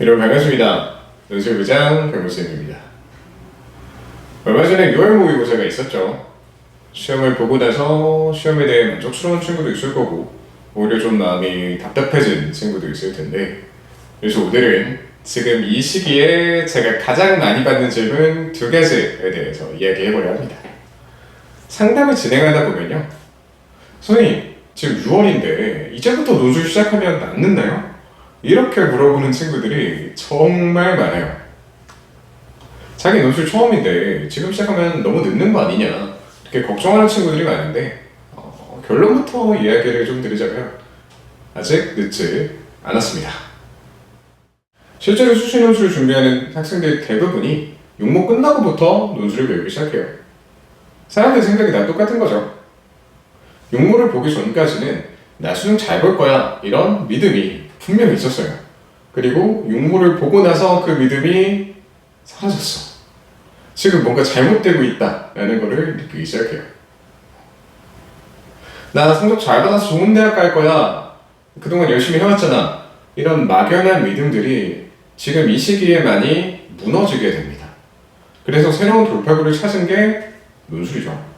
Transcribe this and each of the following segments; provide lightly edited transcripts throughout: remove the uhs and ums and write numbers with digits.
여러분 반갑습니다. 연수부장 변호사입니다. 얼마 전에 6월 모의고사가 있었죠. 시험을 보고 나서 시험에 대해 만족스러운 친구도 있을 거고 오히려 좀 마음이 답답해진 친구도 있을 텐데, 그래서 오늘은 지금 이 시기에 제가 가장 많이 받는 질문 2가지에 대해서 이야기해보려 합니다. 상담을 진행하다 보면요, 선생님 지금 6월인데 이제부터 논술 시작하면 낫는다요? 이렇게 물어보는 친구들이 정말 많아요. 자기 논술 처음인데 지금 시작하면 너무 늦는 거 아니냐, 이렇게 걱정하는 친구들이 많은데, 결론부터 이야기를 좀 드리자면 아직 늦지 않았습니다. 실제로 수시 논술을 준비하는 학생들 대부분이 육모 끝나고부터 논술을 배우기 시작해요. 사람들 생각이 다 똑같은 거죠. 육모를 보기 전까지는 나 수능 잘 볼 거야 이런 믿음이 분명히 있었어요. 그리고 육모를 보고 나서 그 믿음이 사라졌어. 지금 뭔가 잘못되고 있다라는 거를 느끼기 시작해요. 나 성적 잘 받아서 좋은 대학 갈 거야, 그동안 열심히 해왔잖아, 이런 막연한 믿음들이 지금 이 시기에 많이 무너지게 됩니다. 그래서 새로운 돌파구를 찾은 게 논술이죠.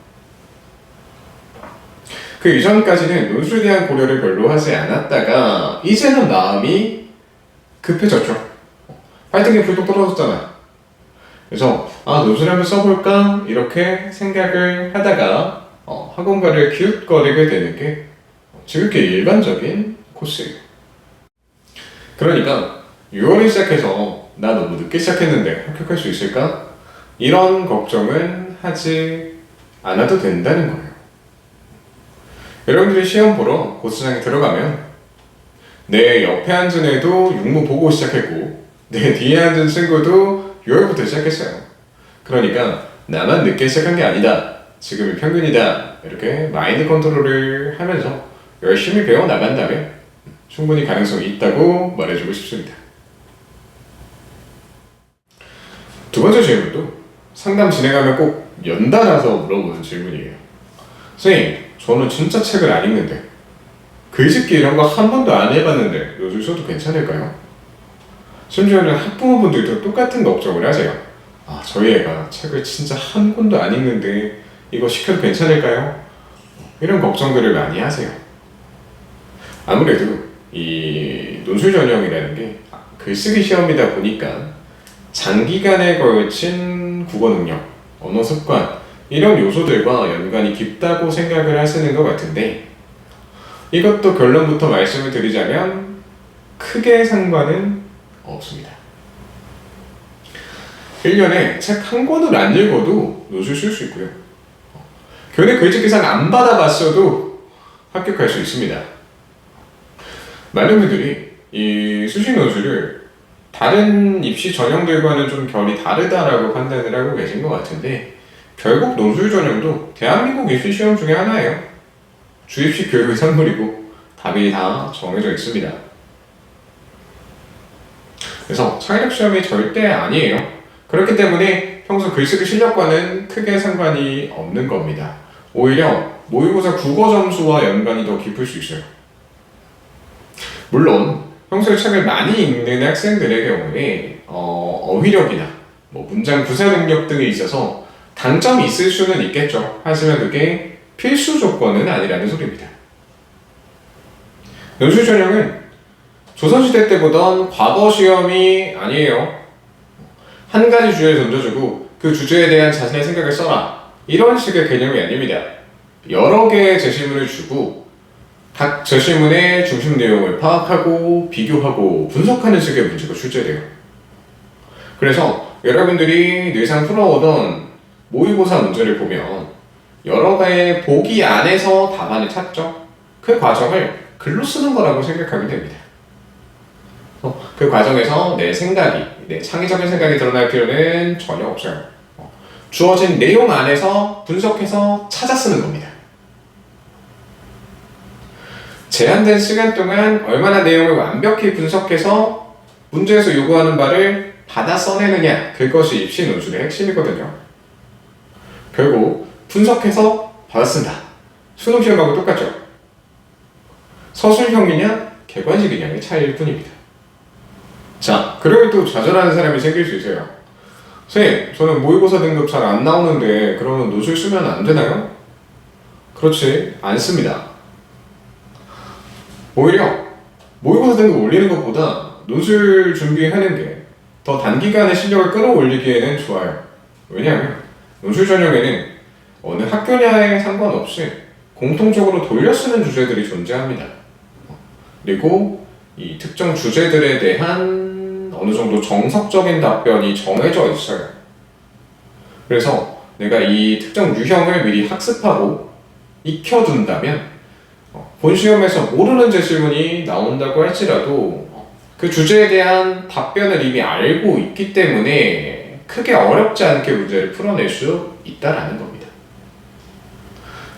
그 이전까지는 논술에 대한 고려를 별로 하지 않았다가 이제는 마음이 급해졌죠. 파이팅이 불뚝 떨어졌잖아. 그래서 논술 한번 써볼까 이렇게 생각을 하다가 학원가를 기웃거리게 되는 게 지극히 일반적인 코스예요. 그러니까 6월에 시작해서 나 너무 늦게 시작했는데 합격할 수 있을까? 이런 걱정은 하지 않아도 된다는 거예요. 여러분들이 시험 보러 고수장에 들어가면 내 옆에 앉은 애도 육모 보고 시작했고 내 뒤에 앉은 친구도 6월부터 시작했어요. 그러니까 나만 늦게 시작한 게 아니다, 지금이 평균이다, 이렇게 마인드 컨트롤을 하면서 열심히 배워나간다면 충분히 가능성이 있다고 말해주고 싶습니다. 두 번째 질문도 상담 진행하면 꼭 연달아서 물어보는 질문이에요. 선생님, 저는 진짜 책을 안 읽는데 글짓기 이런 거 한 번도 안 해봤는데 요즘 써도 괜찮을까요? 심지어는 학부모분들도 똑같은 걱정을 하세요. 저희 애가 책을 진짜 한 권도 안 읽는데 이거 시켜도 괜찮을까요? 이런 걱정들을 많이 하세요. 아무래도 이 논술 전형이라는 게 글쓰기 시험이다 보니까 장기간에 걸친 국어 능력, 언어 습관, 이런 요소들과 연관이 깊다고 생각을 하시는 것 같은데, 이것도 결론부터 말씀을 드리자면 크게 상관은 없습니다. 1년에 책 한 권을 안 읽어도 논술 쓸 수 있고요. 교내 글짓기상 안 받아봤어도 합격할 수 있습니다. 많은 분들이 이 수시 논술을 다른 입시 전형들과는 좀 결이 다르다라고 판단을 하고 계신 것 같은데, 결국 논술 전형도 대한민국 입시 시험 중에 하나예요. 주입식 교육의 산물이고 답이 다 정해져 있습니다. 그래서 창의력 시험이 절대 아니에요. 그렇기 때문에 평소 글쓰기 실력과는 크게 상관이 없는 겁니다. 오히려 모의고사 국어 점수와 연관이 더 깊을 수 있어요. 물론 평소에 책을 많이 읽는 학생들의 경우에 어휘력이나 문장 구사 능력 등에 있어서 단점이 있을 수는 있겠죠. 하지만 그게 필수 조건은 아니라는 소리입니다. 논술 전형은 조선시대 때 보던 과거 시험이 아니에요. 한 가지 주제를 던져주고 그 주제에 대한 자신의 생각을 써라, 이런 식의 개념이 아닙니다. 여러 개의 제시문을 주고 각 제시문의 중심 내용을 파악하고 비교하고 분석하는 식의 문제가 출제돼요. 그래서 여러분들이 늘상 풀어오던 모의고사 문제를 보면 여러 개의 보기 안에서 답안을 찾죠. 그 과정을 글로 쓰는 거라고 생각하면 됩니다. 그 과정에서 내 생각이, 내 창의적인 생각이 드러날 필요는 전혀 없어요. 주어진 내용 안에서 분석해서 찾아 쓰는 겁니다. 제한된 시간 동안 얼마나 내용을 완벽히 분석해서 문제에서 요구하는 바를 받아 써내느냐, 그것이 입시 논술의 핵심이거든요. 결국 분석해서 받아 쓴다. 수능 시험하고 똑같죠. 서술형이냐 객관식이냐의 차이일 뿐입니다. 자, 그러면 또 좌절하는 사람이 생길 수 있어요. 선생님, 저는 모의고사 등급 잘 안 나오는데 그러면 노출 쓰면 안 되나요? 그렇지 않습니다. 오히려 모의고사 등급 올리는 것보다 논술 준비하는 게 더 단기간에 실력을 끌어올리기에는 좋아요. 왜냐하면 논술 전형에는 어느 학교냐에 상관없이 공통적으로 돌려 쓰는 주제들이 존재합니다. 그리고 이 특정 주제들에 대한 어느 정도 정석적인 답변이 정해져 있어요. 그래서 내가 이 특정 유형을 미리 학습하고 익혀둔다면 본 시험에서 모르는 제시문이 나온다고 할지라도 그 주제에 대한 답변을 이미 알고 있기 때문에 크게 어렵지 않게 문제를 풀어낼 수 있다라는 겁니다.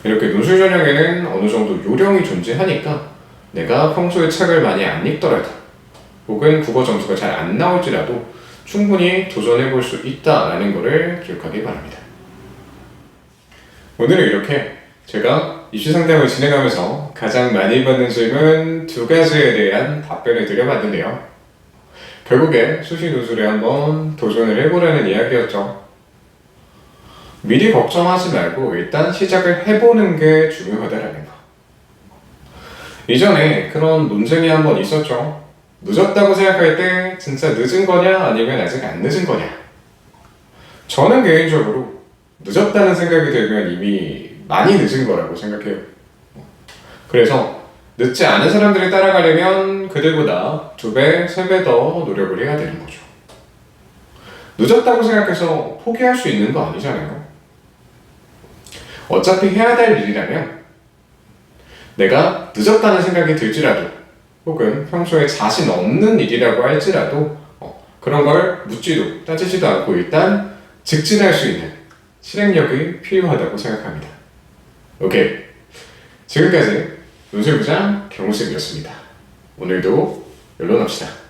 이렇게 논술 전형에는 어느 정도 요령이 존재하니까 내가 평소에 책을 많이 안 읽더라도 혹은 국어 점수가 잘 안 나올지라도 충분히 도전해 볼 수 있다라는 것을 기억하기 바랍니다. 오늘은 이렇게 제가 입시 상담을 진행하면서 가장 많이 받는 질문 2가지에 대한 답변을 드려봤는데요. 결국에 수시 논술에 한번 도전을 해보려는 이야기였죠. 미리 걱정하지 말고 일단 시작을 해보는 게 중요하다라는 거. 이전에 그런 논쟁이 한번 있었죠. 늦었다고 생각할 때 진짜 늦은 거냐 아니면 아직 안 늦은 거냐. 저는 개인적으로 늦었다는 생각이 들면 이미 많이 늦은 거라고 생각해요. 그래서 늦지 않은 사람들을 따라가려면 그들보다 2배, 3배 더 노력을 해야 되는 거죠. 늦었다고 생각해서 포기할 수 있는 거 아니잖아요. 어차피 해야 될 일이라면 내가 늦었다는 생각이 들지라도 혹은 평소에 자신 없는 일이라고 할지라도 그런 걸 묻지도 따지지도 않고 일단 직진할 수 있는 실행력이 필요하다고 생각합니다. 오케이. 지금까지 논술부장 경호쌤이었습니다. 오늘도 연론합시다.